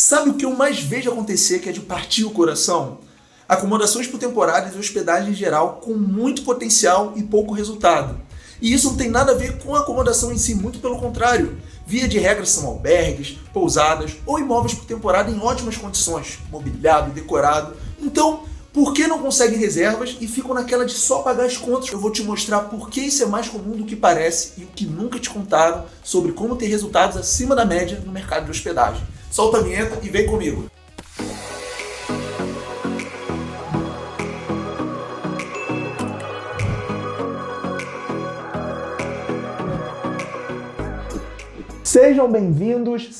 Sabe o que eu mais vejo acontecer que é de partir o coração? Acomodações por temporadas e hospedagem em geral com muito potencial e pouco resultado. E isso não tem nada a ver com a acomodação em si, muito pelo contrário. Via de regra são albergues, pousadas ou imóveis por temporada em ótimas condições, mobiliado, decorado. Então, por que não conseguem reservas e ficam naquela de só pagar as contas? Eu vou te mostrar por que isso é mais comum do que parece e o que nunca te contaram sobre como ter resultados acima da média no mercado de hospedagem. Solta a vinheta e vem comigo. Sejam bem-vindas,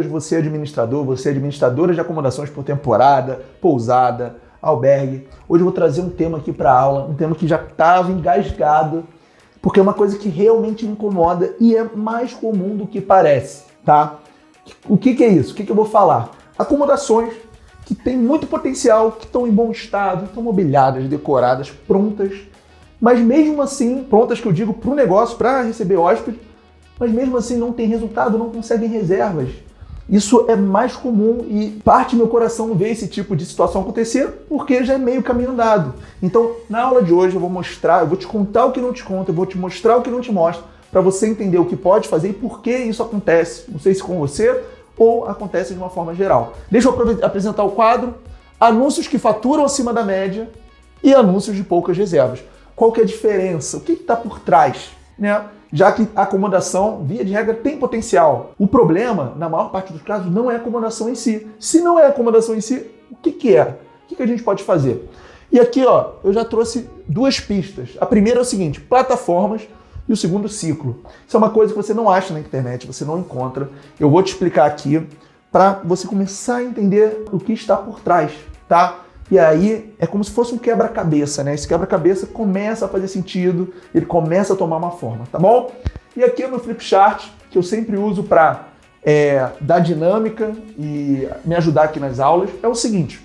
você administrador, você administradora de acomodações por temporada, pousada, albergue. Hoje eu vou trazer um tema aqui para a aula, um tema que já estava engasgado, porque é uma coisa que realmente me incomoda e é mais comum do que parece, tá? O que é isso? O que eu vou falar? Acomodações que têm muito potencial, que estão em bom estado, estão mobiliadas, decoradas, prontas, mas mesmo assim, prontas que eu digo para o negócio, para receber hóspede, mas mesmo assim não tem resultado, não conseguem reservas. Isso é mais comum e parte meu coração ver esse tipo de situação acontecer porque já é meio caminho andado. Então, na aula de hoje eu vou te contar o que não te conto, eu vou te mostrar o que não te mostro, para você entender o que pode fazer e por que isso acontece. Não sei se com você ou acontece de uma forma geral. Deixa eu apresentar o quadro: anúncios que faturam acima da média e anúncios de poucas reservas. Qual que é a diferença? O que está por trás, né? Já que a acomodação, via de regra, tem potencial. O problema, na maior parte dos casos, não é a acomodação em si. Se não é a acomodação em si, o que é? O que a gente pode fazer? E aqui, ó, eu já trouxe duas pistas. A primeira é o seguinte: plataformas, e o segundo, ciclo. Isso é uma coisa que você não acha na internet, você não encontra. Eu vou te explicar aqui para você começar a entender o que está por trás, tá? E aí é como se fosse um quebra-cabeça, né? Esse quebra-cabeça começa a fazer sentido, ele começa a tomar uma forma, tá bom? E aqui é o meu flipchart, que eu sempre uso para dar dinâmica e me ajudar aqui nas aulas, é o seguinte: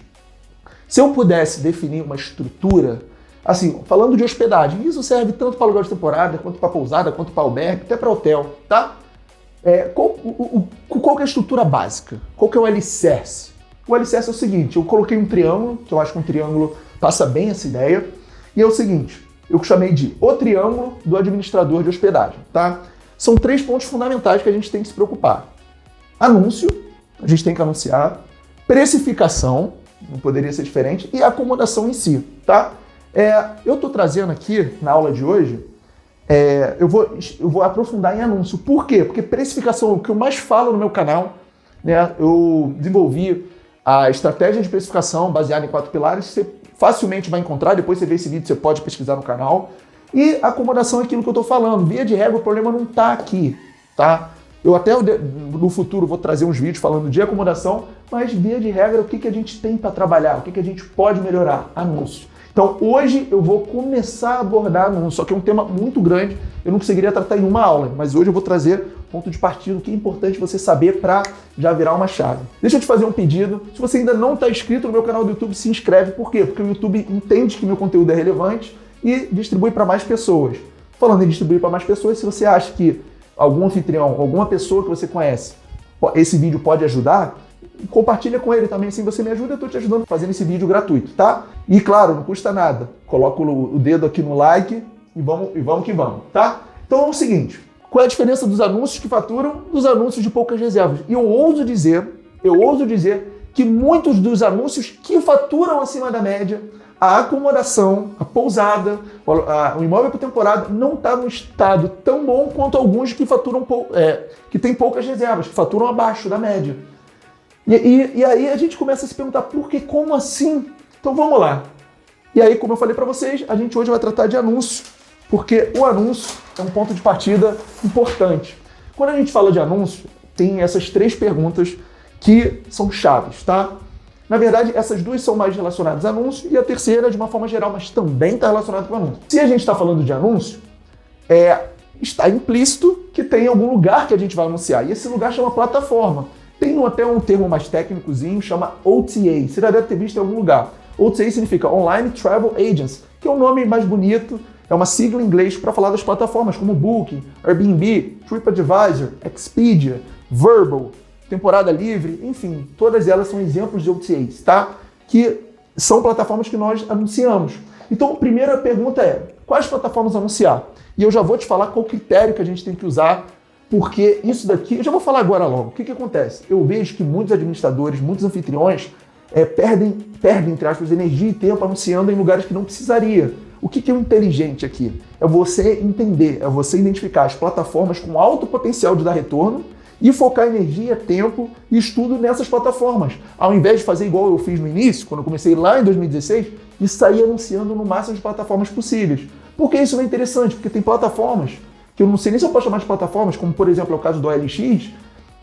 se eu pudesse definir uma estrutura, assim, falando de hospedagem, isso serve tanto para aluguel de temporada, quanto para pousada, quanto para albergue, até para hotel, tá? Qual que é a estrutura básica? Qual que é o alicerce? O alicerce é o seguinte: eu coloquei um triângulo, que eu acho que um triângulo passa bem essa ideia, e é o seguinte, eu chamei de o triângulo do administrador de hospedagem, tá? São 3 pontos fundamentais que a gente tem que se preocupar. Anúncio, a gente tem que anunciar, precificação, não poderia ser diferente, e acomodação em si, tá? Eu estou trazendo aqui, na aula de hoje, eu vou aprofundar em anúncio. Por quê? Porque precificação é o que eu mais falo no meu canal, né? Eu desenvolvi a estratégia de precificação baseada em 4 pilares, você facilmente vai encontrar, depois você vê esse vídeo, você pode pesquisar no canal. E acomodação é aquilo que eu estou falando. Via de regra, o problema não está aqui, tá? Eu até no futuro vou trazer uns vídeos falando de acomodação, mas via de regra, o que a gente tem para trabalhar? O que a gente pode melhorar? Anúncio. Então hoje eu vou começar a abordar anúncio, só que é um tema muito grande, eu não conseguiria tratar em uma aula, mas hoje eu vou trazer ponto de partida, o que é importante você saber para já virar uma chave. Deixa eu te fazer um pedido: se você ainda não está inscrito no meu canal do YouTube, se inscreve. Por quê? Porque o YouTube entende que meu conteúdo é relevante e distribui para mais pessoas. Falando em distribuir para mais pessoas, se você acha que algum anfitrião, alguma pessoa que você conhece, esse vídeo pode ajudar, compartilha com ele também, assim você me ajuda, eu estou te ajudando fazendo esse vídeo gratuito, tá? E claro, não custa nada, coloca o dedo aqui no like e vamos que vamos, tá? Então é o seguinte: qual é a diferença dos anúncios que faturam dos anúncios de poucas reservas? E eu ouso dizer que muitos dos anúncios que faturam acima da média, a acomodação, a pousada, o imóvel por temporada não está num estado tão bom quanto alguns que faturam que têm poucas reservas, que faturam abaixo da média. E aí a gente começa a se perguntar por que, como assim? Então vamos lá. E aí, como eu falei para vocês, a gente hoje vai tratar de anúncio, porque o anúncio é um ponto de partida importante. Quando a gente fala de anúncio, tem essas 3 perguntas que são chaves, tá? Na verdade, essas 2 são mais relacionadas a anúncio e a terceira de uma forma geral, mas também está relacionada com anúncio. Se a gente está falando de anúncio, está implícito que tem algum lugar que a gente vai anunciar, e esse lugar chama plataforma. Tem até um termo mais técnicozinho, chama OTA. Você já deve ter visto em algum lugar. OTA significa Online Travel Agents, que é um nome mais bonito, é uma sigla em inglês para falar das plataformas como Booking, Airbnb, TripAdvisor, Expedia, Vrbo, Temporada Livre, enfim, todas elas são exemplos de OTAs, tá? Que são plataformas que nós anunciamos. Então, a primeira pergunta é, quais plataformas anunciar? E eu já vou te falar qual critério que a gente tem que usar, porque isso daqui, eu já vou falar agora logo. O que acontece? Eu vejo que muitos administradores, muitos anfitriões perdem, entre aspas, energia e tempo anunciando em lugares que não precisaria. O que é o inteligente aqui? É você entender, é você identificar as plataformas com alto potencial de dar retorno e focar energia, tempo e estudo nessas plataformas. Ao invés de fazer igual eu fiz no início, quando eu comecei lá em 2016, e sair anunciando no máximo de plataformas possíveis. Por que isso não é interessante? Porque tem plataformas, que eu não sei nem se eu posso chamar de plataformas, como por exemplo é o caso do OLX,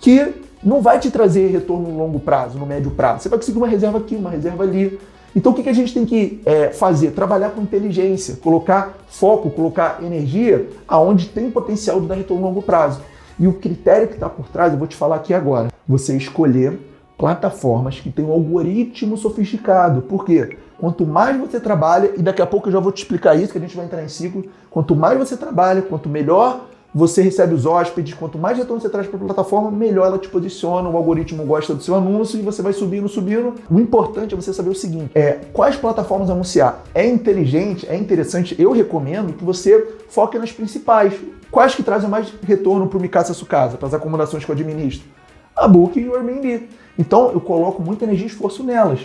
que não vai te trazer retorno no longo prazo, no médio prazo. Você vai conseguir uma reserva aqui, uma reserva ali. Então o que a gente tem que fazer? Trabalhar com inteligência, colocar foco, colocar energia aonde tem potencial de dar retorno no longo prazo. E o critério que está por trás, eu vou te falar aqui agora. Você escolher plataformas que têm um algoritmo sofisticado. Por quê? Quanto mais você trabalha, e daqui a pouco eu já vou te explicar isso, que a gente vai entrar em ciclo, quanto mais você trabalha, quanto melhor você recebe os hóspedes, quanto mais retorno você traz para a plataforma, melhor ela te posiciona, o algoritmo gosta do seu anúncio e você vai subindo. O importante é você saber o seguinte, quais plataformas anunciar. É inteligente, é interessante, eu recomendo que você foque nas principais. Quais que trazem mais retorno para o Mikasa Sukasa, para as acomodações que eu administro? A Booking e o Airbnb. Então eu coloco muita energia e esforço nelas.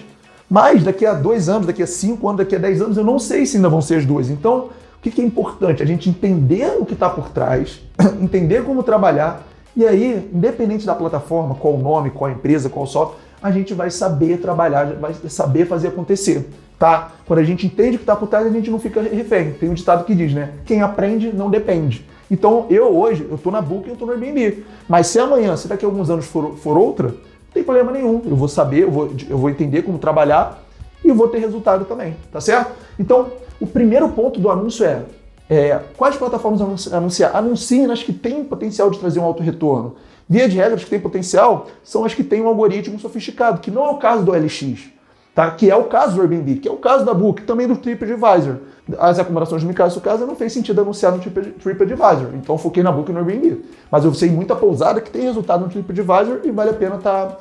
Mas daqui a 2 anos, daqui a 5 anos, daqui a 10 anos, eu não sei se ainda vão ser as duas. Então, o que é importante? A gente entender o que está por trás, entender como trabalhar, e aí, independente da plataforma, qual o nome, qual a empresa, qual o software, a gente vai saber trabalhar, vai saber fazer acontecer, tá? Quando a gente entende o que está por trás, a gente não fica refém. Tem um ditado que diz, né? Quem aprende, não depende. Então, hoje, eu estou na Booking, eu estou no Airbnb. Mas se amanhã, se daqui a alguns anos for outra, não tem problema nenhum. Eu vou saber, eu vou entender como trabalhar e vou ter resultado também, tá certo? Então, o primeiro ponto do anúncio quais plataformas anunciar? Anuncie nas que têm potencial de trazer um alto retorno. Via de regra, as que têm potencial são as que têm um algoritmo sofisticado, que não é o caso do OLX, tá? Que é o caso do Airbnb, que é o caso da Booking, também do TripAdvisor. As acomodações de Mikasa Sukasa não fez sentido anunciar no TripAdvisor, então eu foquei na Booking e no Airbnb. Mas eu sei muita pousada que tem resultado no TripAdvisor e vale a pena estar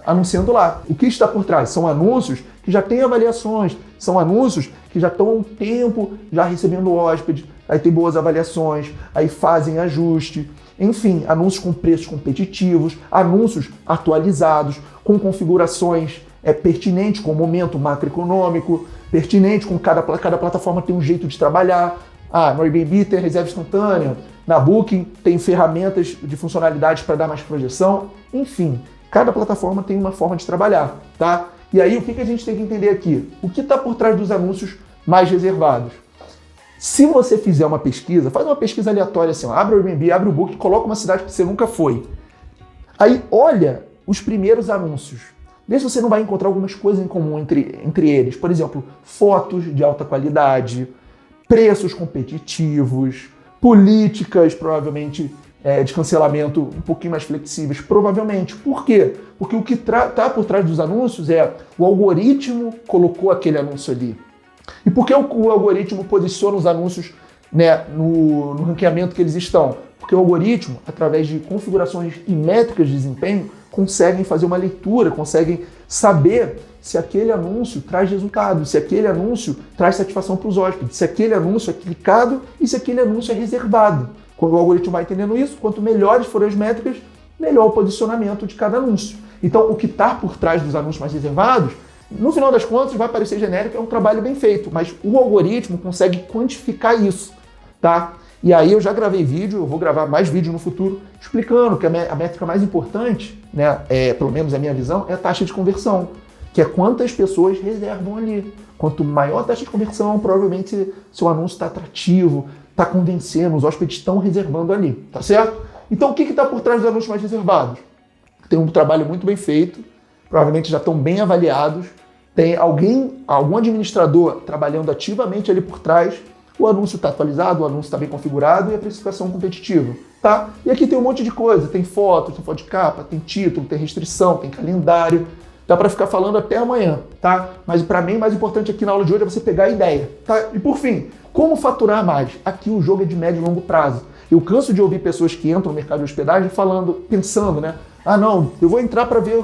anunciando lá. O que está por trás? São anúncios que já têm avaliações, são anúncios que já estão há um tempo já recebendo hóspede, aí tem boas avaliações, aí fazem ajuste, enfim, anúncios com preços competitivos, anúncios atualizados, com configurações pertinentes com o momento macroeconômico, pertinente com cada plataforma tem um jeito de trabalhar. No Airbnb tem reserva instantânea, na Booking tem ferramentas de funcionalidades para dar mais projeção, enfim, cada plataforma tem uma forma de trabalhar, tá? E aí, o que a gente tem que entender aqui? O que está por trás dos anúncios mais reservados? Se você fizer uma pesquisa, faz uma pesquisa aleatória assim, abre o Airbnb, abre o Booking, coloca uma cidade que você nunca foi. Aí, olha os primeiros anúncios. Vê se você não vai encontrar algumas coisas em comum entre eles. Por exemplo, fotos de alta qualidade, preços competitivos, políticas, provavelmente, de cancelamento um pouquinho mais flexíveis, provavelmente. Por quê? Porque o que está por trás dos anúncios o algoritmo colocou aquele anúncio ali. E por que o algoritmo posiciona os anúncios, né, no ranqueamento que eles estão? Porque o algoritmo, através de configurações e métricas de desempenho, conseguem fazer uma leitura, conseguem saber se aquele anúncio traz resultado, se aquele anúncio traz satisfação para os hóspedes, se aquele anúncio é clicado e se aquele anúncio é reservado. Quando o algoritmo vai entendendo isso, quanto melhores forem as métricas, melhor o posicionamento de cada anúncio. Então, o que está por trás dos anúncios mais reservados, no final das contas, vai parecer genérico, é um trabalho bem feito, mas o algoritmo consegue quantificar isso, tá? E aí eu já gravei vídeo, eu vou gravar mais vídeo no futuro, explicando que a métrica mais importante, né, pelo menos a minha visão, é a taxa de conversão, que é quantas pessoas reservam ali. Quanto maior a taxa de conversão, provavelmente seu anúncio está atrativo, está convencendo, os hóspedes estão reservando ali, tá certo? Então o que está por trás dos anúncios mais reservados? Tem um trabalho muito bem feito, provavelmente já estão bem avaliados, tem algum administrador trabalhando ativamente ali por trás, o anúncio está atualizado, o anúncio está bem configurado e a precificação competitiva, tá? E aqui tem um monte de coisa, tem foto de capa, tem título, tem restrição, tem calendário, dá para ficar falando até amanhã, tá? Mas para mim, o mais importante aqui na aula de hoje é você pegar a ideia, tá? E por fim, como faturar mais? Aqui o jogo é de médio e longo prazo. Eu canso de ouvir pessoas que entram no mercado de hospedagem pensando, né? Ah, não, eu vou entrar para ver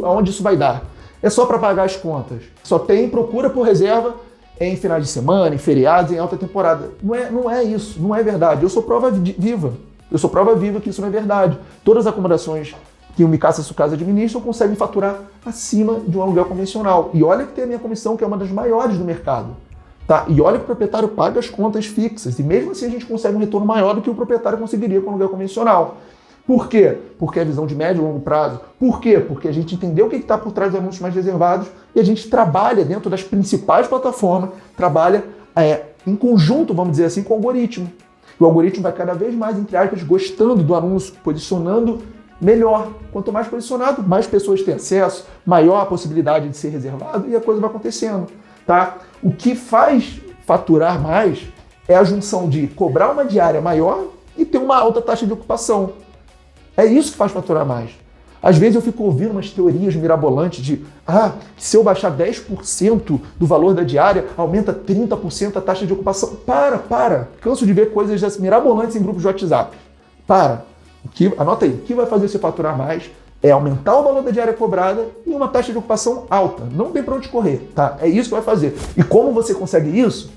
aonde isso vai dar. É só para pagar as contas. Só tem procura por reserva em finais de semana, em feriados, em alta temporada. Não é isso, não é verdade. Eu sou prova viva. Eu sou prova viva que isso não é verdade. Todas as acomodações que o Micasa Sukasa administram conseguem faturar acima de um aluguel convencional. E olha que tem a minha comissão, que é uma das maiores do mercado. Tá? E olha que o proprietário paga as contas fixas. E mesmo assim a gente consegue um retorno maior do que o proprietário conseguiria com o aluguel convencional. Por quê? Porque é visão de médio e longo prazo. Por quê? Porque a gente entendeu o que está por trás dos anúncios mais reservados e a gente trabalha dentro das principais plataformas, trabalha em conjunto, vamos dizer assim, com o algoritmo. O algoritmo vai cada vez mais, entre aspas, gostando do anúncio, posicionando melhor. Quanto mais posicionado, mais pessoas têm acesso, maior a possibilidade de ser reservado e a coisa vai acontecendo. Tá? O que faz faturar mais é a junção de cobrar uma diária maior e ter uma alta taxa de ocupação. É isso que faz faturar mais. Às vezes eu fico ouvindo umas teorias mirabolantes de se eu baixar 10% do valor da diária, aumenta 30% a taxa de ocupação. Para. Canso de ver coisas mirabolantes em grupos de WhatsApp. Anota aí, o que vai fazer você faturar mais é aumentar o valor da diária cobrada e uma taxa de ocupação alta. Não tem para onde correr, tá? É isso que vai fazer. E como você consegue isso?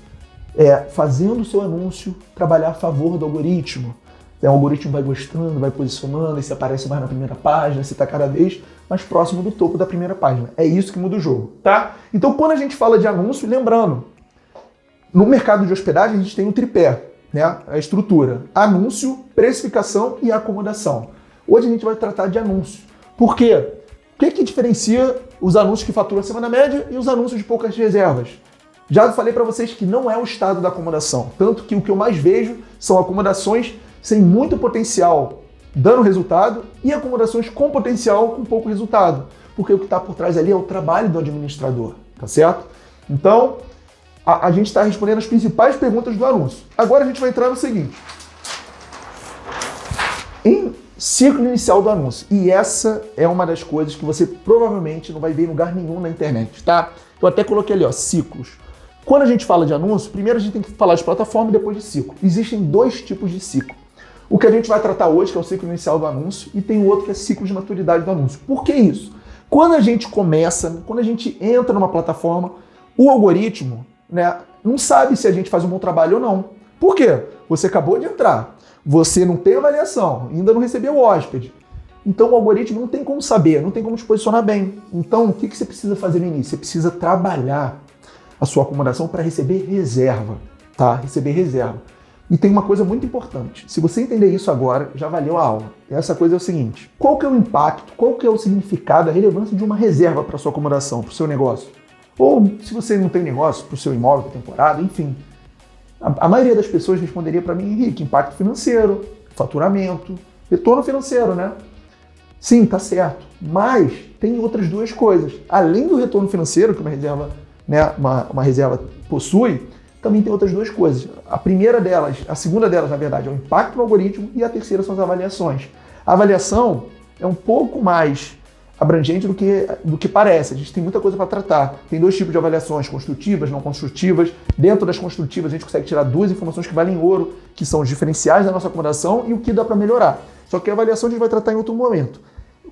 Fazendo o seu anúncio trabalhar a favor do algoritmo. O algoritmo vai gostando, vai posicionando, e você aparece mais na primeira página, você está cada vez mais próximo do topo da primeira página. É isso que muda o jogo, tá? Então, quando a gente fala de anúncio, lembrando, no mercado de hospedagem a gente tem um tripé, né? A estrutura: anúncio, precificação e acomodação. Hoje a gente vai tratar de anúncio. Por quê? O que diferencia os anúncios que faturam acima da média e os anúncios de poucas reservas? Já falei para vocês que não é o estado da acomodação, tanto que o que eu mais vejo são acomodações sem muito potencial dando resultado e acomodações com potencial com pouco resultado, porque o que está por trás ali é o trabalho do administrador, tá certo? Então, a gente está respondendo as principais perguntas do anúncio. Agora a gente vai entrar no seguinte: em ciclo inicial do anúncio. E essa é uma das coisas que você provavelmente não vai ver em lugar nenhum na internet, tá? Eu até coloquei ali, ciclos. Quando a gente fala de anúncio, primeiro a gente tem que falar de plataforma e depois de ciclo. Existem dois tipos de ciclo. O que a gente vai tratar hoje, que é o ciclo inicial do anúncio, e tem o outro que é ciclo de maturidade do anúncio. Por que isso? Quando a gente entra numa plataforma, o algoritmo, né, não sabe se a gente faz um bom trabalho ou não. Por quê? Você acabou de entrar, você não tem avaliação, ainda não recebeu o hóspede. Então o algoritmo não tem como saber, não tem como te posicionar bem. Então o que você precisa fazer no início? Você precisa trabalhar a sua acomodação para receber reserva, tá? Receber reserva. E tem uma coisa muito importante. Se você entender isso agora, já valeu a aula. Essa coisa é o seguinte: qual que é o impacto, qual que é o significado, a relevância de uma reserva para a sua acomodação, para o seu negócio? Ou, se você não tem negócio, para o seu imóvel, para temporada, enfim. A maioria das pessoas responderia para mim: Henrique, impacto financeiro, faturamento, retorno financeiro, né? Sim, tá certo. Mas tem outras duas coisas. Além do retorno financeiro que uma reserva, né, uma reserva possui, também tem outras duas coisas. A segunda delas, na verdade, é o impacto no algoritmo e a terceira são as avaliações. A avaliação é um pouco mais abrangente do que parece. A gente tem muita coisa para tratar. Tem dois tipos de avaliações: construtivas, não construtivas. Dentro das construtivas, a gente consegue tirar duas informações que valem ouro, que são os diferenciais da nossa acomodação e o que dá para melhorar. Só que a avaliação a gente vai tratar em outro momento.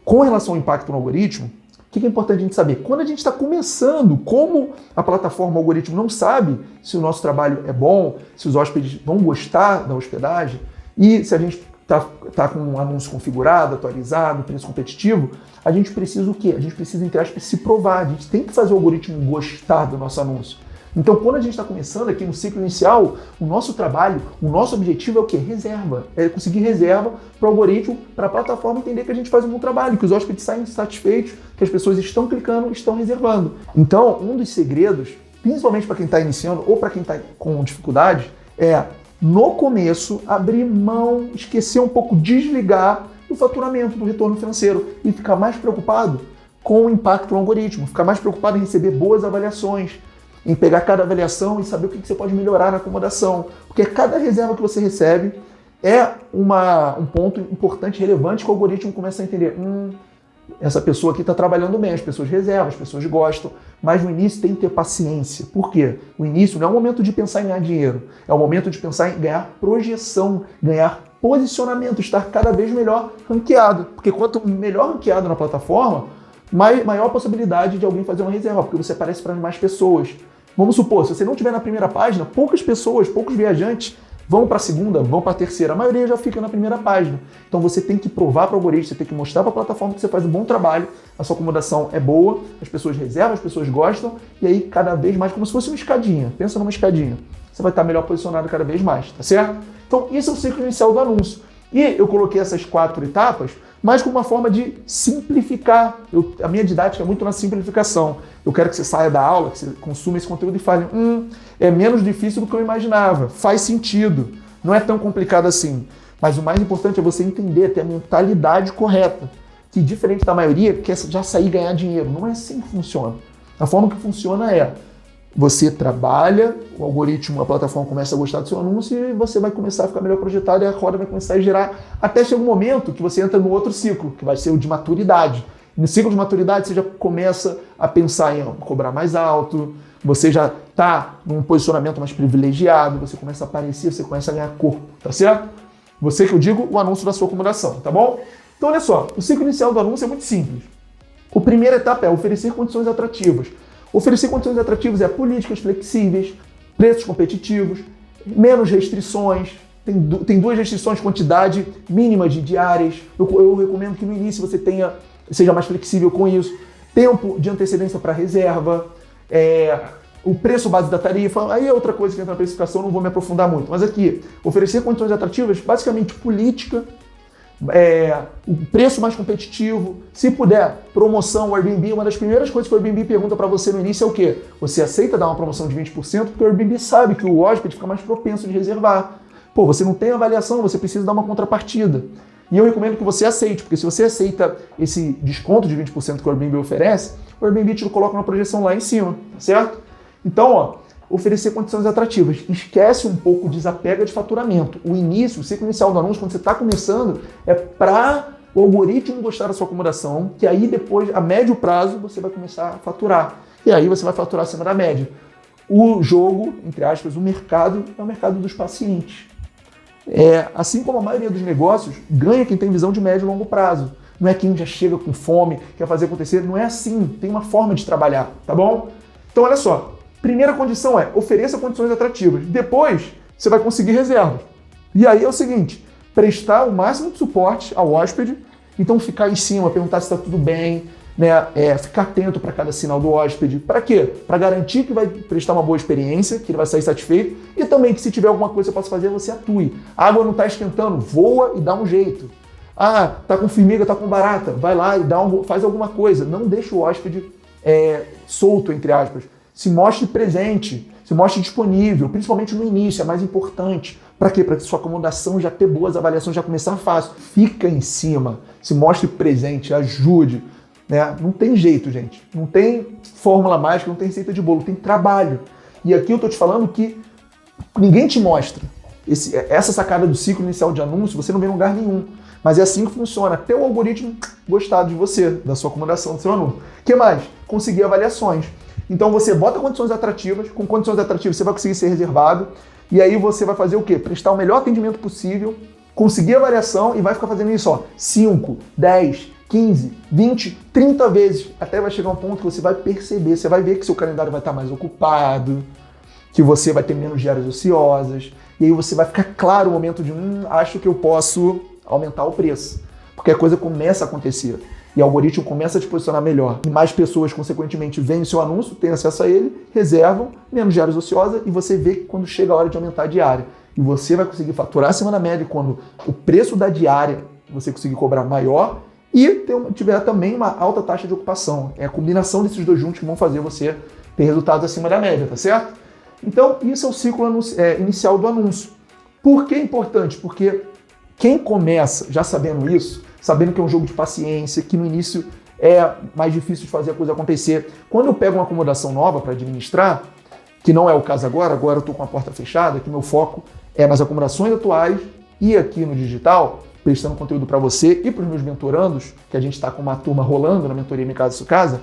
Com relação ao impacto no algoritmo, o que é importante a gente saber? Quando a gente está começando, como a plataforma, o algoritmo não sabe se o nosso trabalho é bom, se os hóspedes vão gostar da hospedagem e se a gente está com um anúncio configurado, atualizado, preço competitivo, a gente precisa o quê? A gente precisa, entre aspas, se provar. A gente tem que fazer o algoritmo gostar do nosso anúncio. Então, quando a gente está começando aqui no ciclo inicial, o nosso trabalho, o nosso objetivo é o quê? Reserva. É conseguir reserva para o algoritmo, para a plataforma entender que a gente faz um bom trabalho, que os hóspedes saem satisfeitos, que as pessoas estão clicando, estão reservando. Então, um dos segredos, principalmente para quem está iniciando ou para quem está com dificuldade, é, no começo, abrir mão, esquecer um pouco, desligar do faturamento, do retorno financeiro e ficar mais preocupado com o impacto no algoritmo, ficar mais preocupado em receber boas avaliações, em pegar cada avaliação e saber o que você pode melhorar na acomodação. Porque cada reserva que você recebe é um ponto importante, relevante, que o algoritmo começa a entender. Essa pessoa aqui está trabalhando bem, as pessoas reservam, as pessoas gostam, mas no início tem que ter paciência. Por quê? O início não é o momento de pensar em ganhar dinheiro, é o momento de pensar em ganhar projeção, ganhar posicionamento, estar cada vez melhor ranqueado. Porque quanto melhor ranqueado na plataforma, maior a possibilidade de alguém fazer uma reserva, porque você aparece para mais pessoas. Vamos supor, se você não estiver na primeira página, poucas pessoas, poucos viajantes vão para a segunda, vão para a terceira. A maioria já fica na primeira página. Então você tem que provar para o algoritmo, você tem que mostrar para a plataforma que você faz um bom trabalho, a sua acomodação é boa, as pessoas reservam, as pessoas gostam, e aí cada vez mais, como se fosse uma escadinha. Pensa numa escadinha. Você vai estar melhor posicionado cada vez mais, tá certo? Então esse é o ciclo inicial do anúncio. E eu coloquei essas 4 etapas, mas como uma forma de simplificar. A minha didática é muito na simplificação. Eu quero que você saia da aula, que você consuma esse conteúdo e fale, é menos difícil do que eu imaginava, faz sentido, não é tão complicado assim. Mas o mais importante é você entender, ter a mentalidade correta, que diferente da maioria, quer já sair e ganhar dinheiro. Não é assim que funciona. A forma que funciona é, você trabalha, o algoritmo, a plataforma começa a gostar do seu anúncio e você vai começar a ficar melhor projetado e a roda vai começar a girar até chegar um momento que você entra no outro ciclo, que vai ser o de maturidade. No ciclo de maturidade você já começa a pensar em cobrar mais alto, você já está num posicionamento mais privilegiado, você começa a aparecer, você começa a ganhar corpo, tá certo? Você que eu digo, o anúncio da sua acomodação, tá bom? Então olha só, o ciclo inicial do anúncio é muito simples. A primeira etapa é oferecer condições atrativas. Oferecer condições atrativas é políticas flexíveis, preços competitivos, menos restrições. Tem 2 restrições, quantidade mínima de diárias. Eu recomendo que no início você seja mais flexível com isso. Tempo de antecedência para reserva, o preço base da tarifa. Aí é outra coisa que entra na precificação, não vou me aprofundar muito. Mas aqui, oferecer condições atrativas, basicamente política, o preço mais competitivo, se puder, promoção, o Airbnb. Uma das primeiras coisas que o Airbnb pergunta para você no início é o quê? Você aceita dar uma promoção de 20%? Porque o Airbnb sabe que o hóspede fica mais propenso de reservar. Pô, você não tem avaliação, você precisa dar uma contrapartida. E eu recomendo que você aceite, porque se você aceita esse desconto de 20% que o Airbnb oferece, o Airbnb te coloca uma projeção lá em cima, tá certo? Então, oferecer condições atrativas. Esquece um pouco, desapega de faturamento. O início, o ciclo inicial do anúncio, quando você está começando, é para o algoritmo gostar da sua acomodação, que aí depois, a médio prazo, você vai começar a faturar. E aí você vai faturar acima da média. O jogo, entre aspas, o mercado, é o mercado dos pacientes. Assim como a maioria dos negócios, ganha quem tem visão de médio e longo prazo. Não é quem já chega com fome, quer fazer acontecer. Não é assim. Tem uma forma de trabalhar, tá bom? Então, olha só. Primeira condição é, ofereça condições atrativas. Depois, você vai conseguir reservas. E aí é o seguinte, prestar o máximo de suporte ao hóspede, então ficar em cima, perguntar se está tudo bem, né? Ficar atento para cada sinal do hóspede. Para quê? Para garantir que vai prestar uma boa experiência, que ele vai sair satisfeito, e também que se tiver alguma coisa que você possa fazer, você atue. A água não está esquentando, voa e dá um jeito. Tá com formiga, tá com barata, vai lá e faz alguma coisa. Não deixa o hóspede solto, entre aspas. Se mostre presente, se mostre disponível, principalmente no início, é mais importante. Para quê? Para que sua acomodação já ter boas avaliações, já começar fácil. Fica em cima, se mostre presente, ajude. Né? Não tem jeito, gente. Não tem fórmula mágica, não tem receita de bolo, tem trabalho. E aqui eu tô te falando que ninguém te mostra. Essa sacada do ciclo inicial de anúncio, você não vê em lugar nenhum. Mas é assim que funciona, até o algoritmo gostar de você, da sua acomodação, do seu anúncio. O que mais? Conseguir avaliações. Então você bota condições atrativas, com condições atrativas você vai conseguir ser reservado, e aí você vai fazer o quê? Prestar o melhor atendimento possível, conseguir a avaliação e vai ficar fazendo isso, 5, 10, 15, 20, 30 vezes, até vai chegar um ponto que você vai perceber, você vai ver que seu calendário vai estar mais ocupado, que você vai ter menos diárias ociosas, e aí você vai ficar claro o momento de, acho que eu posso aumentar o preço, porque a coisa começa a acontecer. E o algoritmo começa a te posicionar melhor. E mais pessoas, consequentemente, veem o seu anúncio, têm acesso a ele, reservam, menos diárias ociosas, e você vê que quando chega a hora de aumentar a diária. E você vai conseguir faturar acima da média quando o preço da diária você conseguir cobrar maior e tiver também uma alta taxa de ocupação. É a combinação desses dois juntos que vão fazer você ter resultados acima da média, tá certo? Então, isso é o ciclo inicial do anúncio. Por que é importante? Porque quem começa já sabendo isso, sabendo que é um jogo de paciência, que no início é mais difícil de fazer a coisa acontecer. Quando eu pego uma acomodação nova para administrar, que não é o caso agora eu estou com a porta fechada, que meu foco é nas acomodações atuais e aqui no digital, prestando conteúdo para você e para os meus mentorandos, que a gente está com uma turma rolando na mentoria Minha Casa Sua Casa.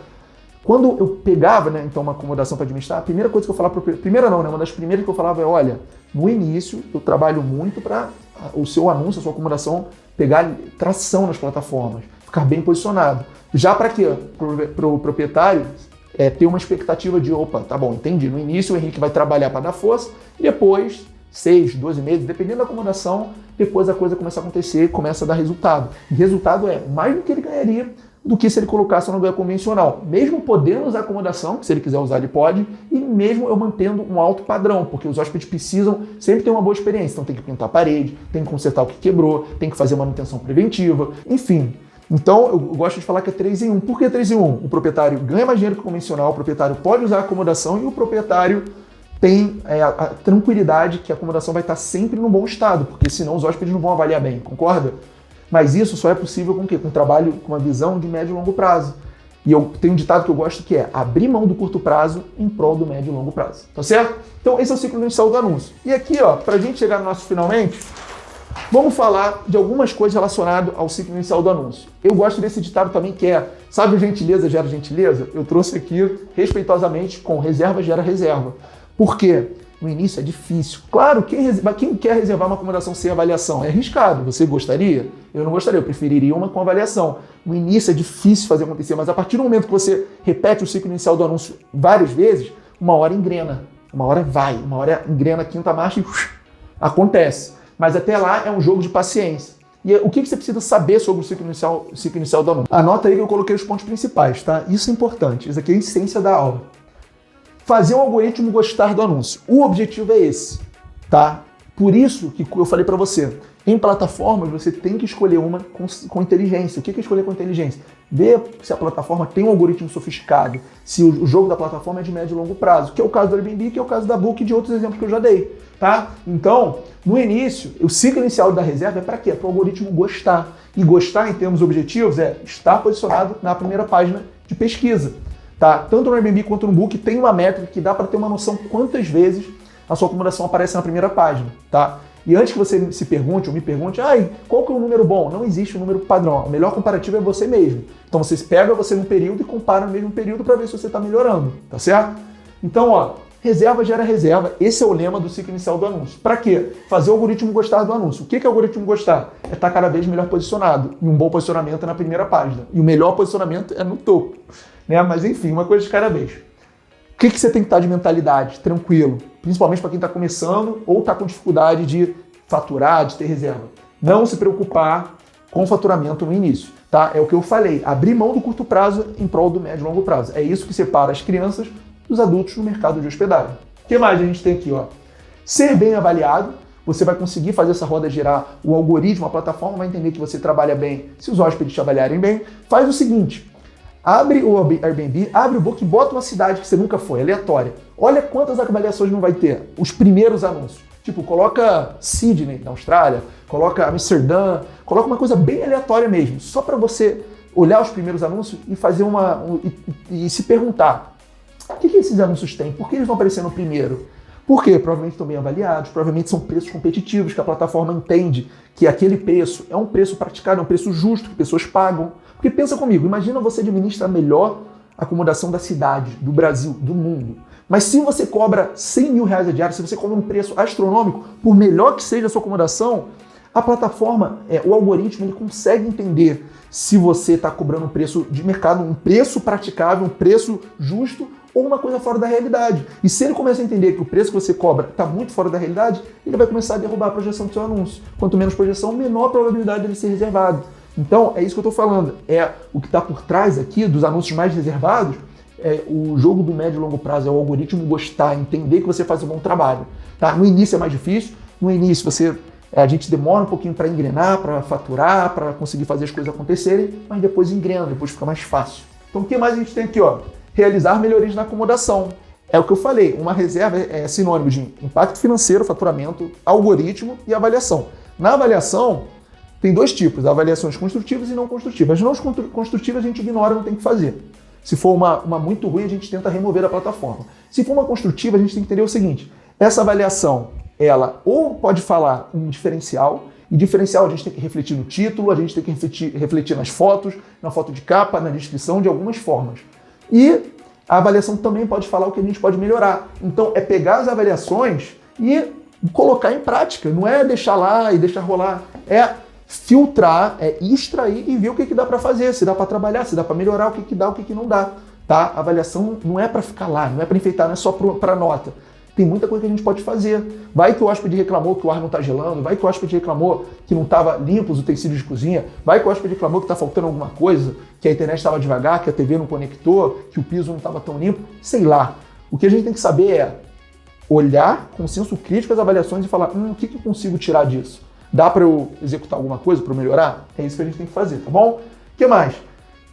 Quando eu pegava, né, então, uma acomodação para administrar, a primeira coisa que eu falava, primeira não, né, uma das primeiras que eu falava é, olha, no início eu trabalho muito para o seu anúncio, a sua acomodação pegar tração nas plataformas, ficar bem posicionado. Já para quê? Para o proprietário ter uma expectativa de, opa, tá bom, entendi, no início o Henrique vai trabalhar para dar força e depois, 6, 12 meses, dependendo da acomodação, depois a coisa começa a acontecer, começa a dar resultado. E resultado é mais do que ele ganharia do que se ele colocasse uma aluguel convencional. Mesmo podendo usar acomodação, que se ele quiser usar ele pode, e mesmo eu mantendo um alto padrão, porque os hóspedes precisam sempre ter uma boa experiência. Então tem que pintar a parede, tem que consertar o que quebrou, tem que fazer manutenção preventiva, enfim. Então eu gosto de falar que é 3 em 1. Por que 3 em 1? O proprietário ganha mais dinheiro que o convencional, o proprietário pode usar a acomodação e o proprietário tem a tranquilidade que a acomodação vai estar sempre no bom estado, porque senão os hóspedes não vão avaliar bem, concorda? Mas isso só é possível com o quê? Com um trabalho, com uma visão de médio e longo prazo. E eu tenho um ditado que eu gosto que é abrir mão do curto prazo em prol do médio e longo prazo. Tá certo? Então esse é o ciclo inicial do anúncio. E aqui, ó, pra gente chegar no nosso finalmente, vamos falar de algumas coisas relacionadas ao ciclo inicial do anúncio. Eu gosto desse ditado também que é, sabe, gentileza gera gentileza? Eu trouxe aqui respeitosamente com reserva gera reserva. Por quê? No início é difícil. Claro, quem quer reservar uma acomodação sem avaliação? É arriscado. Você gostaria? Eu não gostaria, eu preferiria uma com avaliação. No início é difícil fazer acontecer, mas a partir do momento que você repete o ciclo inicial do anúncio várias vezes, uma hora engrena, uma hora vai, uma hora engrena a quinta marcha e acontece. Mas até lá é um jogo de paciência. E o que você precisa saber sobre o ciclo inicial do anúncio? Anota aí que eu coloquei os pontos principais, tá? Isso é importante, isso aqui é a essência da aula. Fazer o algoritmo gostar do anúncio. O objetivo é esse, tá? Por isso que eu falei para você, em plataformas você tem que escolher uma com inteligência. O que é escolher com inteligência? Ver se a plataforma tem um algoritmo sofisticado, se o jogo da plataforma é de médio e longo prazo, que é o caso do Airbnb, que é o caso da Book e de outros exemplos que eu já dei, tá? Então, no início, o ciclo inicial da reserva é para quê? Para o algoritmo gostar. E gostar em termos objetivos é estar posicionado na primeira página de pesquisa. Tá? Tanto no Airbnb quanto no Book tem uma métrica que dá para ter uma noção quantas vezes a sua acomodação aparece na primeira página. Tá? E antes que você se pergunte ou me pergunte, qual que é o número bom? Não existe um número padrão. O melhor comparativo é você mesmo. Então você pega você num período e compara no mesmo período para ver se você está melhorando. Tá certo? Então, ó, reserva gera reserva. Esse é o lema do ciclo inicial do anúncio. Para quê? Fazer o algoritmo gostar do anúncio. O que é o algoritmo gostar? É estar cada vez melhor posicionado. E um bom posicionamento é na primeira página. E o melhor posicionamento é no topo. Né? Mas enfim, uma coisa de cada vez. O que você tem que estar de mentalidade? Tranquilo. Principalmente para quem está começando ou está com dificuldade de faturar, de ter reserva. Não se preocupar com o faturamento no início. Tá? É o que eu falei. Abrir mão do curto prazo em prol do médio e longo prazo. É isso que separa as crianças dos adultos no mercado de hospedagem. O que mais a gente tem aqui? Ó? Ser bem avaliado. Você vai conseguir fazer essa roda girar. O algoritmo, a plataforma vai entender que você trabalha bem. Se os hóspedes te avaliarem bem, faz o seguinte. Abre o Airbnb, abre o Book e bota uma cidade que você nunca foi, aleatória. Olha quantas avaliações não vai ter. Os primeiros anúncios. Tipo, coloca Sydney, na Austrália, coloca Amsterdã, coloca uma coisa bem aleatória mesmo, só para você olhar os primeiros anúncios e fazer e se perguntar, o que esses anúncios têm? Por que eles vão aparecer no primeiro? Por quê? Provavelmente estão bem avaliados, provavelmente são preços competitivos, que a plataforma entende que aquele preço é um preço praticado, é um preço justo, que pessoas pagam. Porque pensa comigo, imagina você administra a melhor acomodação da cidade, do Brasil, do mundo. Mas se você cobra 100 mil reais a diária, se você cobra um preço astronômico, por melhor que seja a sua acomodação, a plataforma, o algoritmo, ele consegue entender se você está cobrando um preço de mercado, um preço praticável, um preço justo ou uma coisa fora da realidade. E se ele começa a entender que o preço que você cobra está muito fora da realidade, ele vai começar a derrubar a projeção do seu anúncio. Quanto menos projeção, menor a probabilidade dele ser reservado. Então, é isso que eu estou falando. É o que está por trás aqui dos anúncios mais reservados, é o jogo do médio e longo prazo, é o algoritmo gostar, entender que você faz um bom trabalho. Tá? No início é mais difícil, no início a gente demora um pouquinho para engrenar, para faturar, para conseguir fazer as coisas acontecerem, mas depois engrena, depois fica mais fácil. Então, o que mais a gente tem aqui? Ó? Realizar melhorias na acomodação. É o que eu falei, uma reserva é sinônimo de impacto financeiro, faturamento, algoritmo e avaliação. Na avaliação, tem dois tipos, avaliações construtivas e não construtivas. As não construtivas a gente ignora, não tem o que fazer. Se for uma muito ruim, a gente tenta remover da plataforma. Se for uma construtiva, a gente tem que entender o seguinte, essa avaliação, ela ou pode falar um diferencial, e diferencial a gente tem que refletir no título, a gente tem que refletir nas fotos, na foto de capa, na descrição, de algumas formas. E a avaliação também pode falar o que a gente pode melhorar. Então, é pegar as avaliações e colocar em prática. Não é deixar lá e deixar rolar. É filtrar, é extrair e ver o que dá para fazer, se dá para trabalhar, se dá para melhorar, o que dá, o que não dá. Tá? A avaliação não é para ficar lá, não é para enfeitar, não é só para nota. Tem muita coisa que a gente pode fazer. Vai que o hóspede reclamou que o ar não está gelando, vai que o hóspede reclamou que não estava limpo os utensílios de cozinha, vai que o hóspede reclamou que está faltando alguma coisa, que a internet estava devagar, que a TV não conectou, que o piso não estava tão limpo, sei lá. O que a gente tem que saber é olhar com senso crítico as avaliações e falar, o que eu consigo tirar disso? Dá para eu executar alguma coisa para melhorar? É isso que a gente tem que fazer, tá bom? O que mais?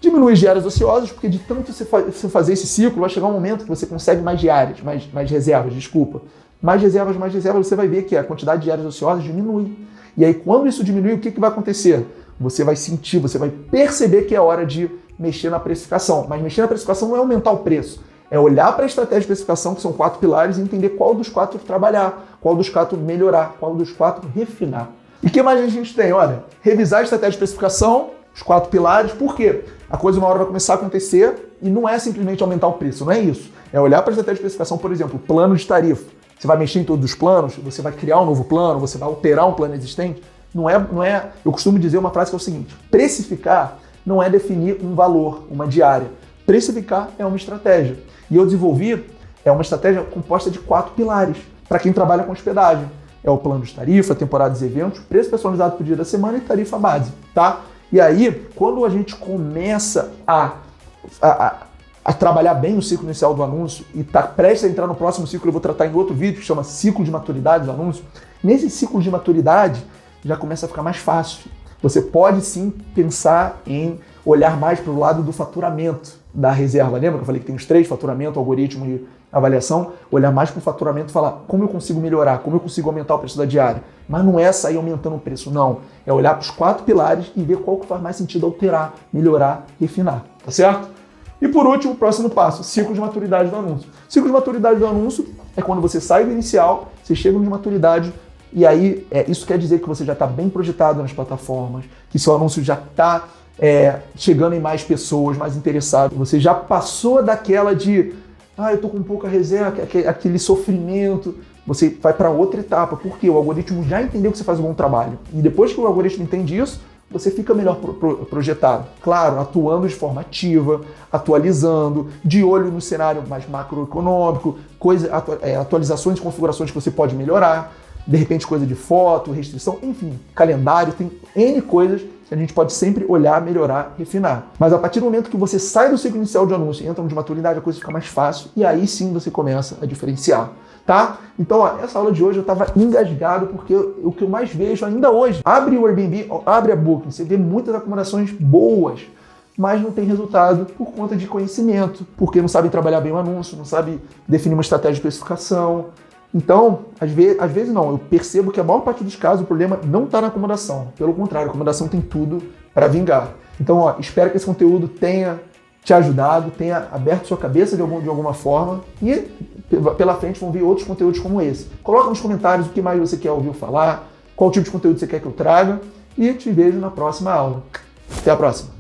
Diminui diárias ociosas, porque de tanto você fazer esse ciclo, vai chegar um momento que você consegue mais diárias, mais reservas, desculpa. Mais reservas, você vai ver que a quantidade de diárias ociosas diminui. E aí, quando isso diminuir, o que vai acontecer? Você vai sentir, você vai perceber que é hora de mexer na precificação. Mas mexer na precificação não é aumentar o preço, é olhar para a estratégia de precificação, que são 4 pilares, e entender qual dos 4 trabalhar, qual dos 4 melhorar, qual dos 4 refinar. E o que mais a gente tem? Olha, revisar a estratégia de precificação, os 4 pilares, por quê? A coisa uma hora vai começar a acontecer e não é simplesmente aumentar o preço, não é isso. É olhar para a estratégia de precificação, por exemplo, plano de tarifa. Você vai mexer em todos os planos, você vai criar um novo plano, você vai alterar um plano existente. Não é. Eu costumo dizer uma frase que é o seguinte: precificar não é definir um valor, uma diária. Precificar é uma estratégia. E eu desenvolvi uma estratégia composta de 4 pilares para quem trabalha com hospedagem. É o plano de tarifa, temporadas e eventos, preço personalizado por dia da semana e tarifa base, tá? E aí, quando a gente começa a trabalhar bem o ciclo inicial do anúncio e está prestes a entrar no próximo ciclo, eu vou tratar em outro vídeo que chama ciclo de maturidade do anúncio. Nesse ciclo de maturidade, já começa a ficar mais fácil. Você pode sim pensar em olhar mais para o lado do faturamento da reserva. Lembra que eu falei que tem os 3, faturamento, algoritmo e avaliação? Olhar mais para o faturamento e falar como eu consigo melhorar, como eu consigo aumentar o preço da diária. Mas não é sair aumentando o preço, não. É olhar para os 4 pilares e ver qual que faz mais sentido alterar, melhorar, refinar. Tá certo? E por último, o próximo passo, ciclo de maturidade do anúncio. Ciclo de maturidade do anúncio é quando você sai do inicial, você chega no de maturidade, e aí isso quer dizer que você já está bem projetado nas plataformas, que seu anúncio já está chegando em mais pessoas, mais interessados. Você já passou daquela de, eu estou com pouca reserva, aquele sofrimento. Você vai para outra etapa, porque o algoritmo já entendeu que você faz um bom trabalho. E depois que o algoritmo entende isso, você fica melhor projetado. Claro, atuando de forma ativa, atualizando, de olho no cenário mais macroeconômico, atualizações e configurações que você pode melhorar, de repente coisa de foto, restrição, enfim, calendário, tem N coisas que a gente pode sempre olhar, melhorar, refinar. Mas a partir do momento que você sai do ciclo inicial de anúncio e entra no de maturidade, a coisa fica mais fácil e aí sim você começa a diferenciar. Tá? Então, essa aula de hoje eu estava engasgado porque o que eu mais vejo ainda hoje, abre o Airbnb, abre a Booking, você vê muitas acomodações boas, mas não tem resultado por conta de conhecimento, porque não sabem trabalhar bem o anúncio, não sabem definir uma estratégia de precificação. Então, às vezes não, eu percebo que a maior parte dos casos o problema não está na acomodação, pelo contrário, a acomodação tem tudo para vingar. Então, espero que esse conteúdo tenha te ajudado, tenha aberto sua cabeça de alguma forma e pela frente vão vir outros conteúdos como esse. Coloca nos comentários o que mais você quer ouvir falar, qual tipo de conteúdo você quer que eu traga e te vejo na próxima aula. Até a próxima!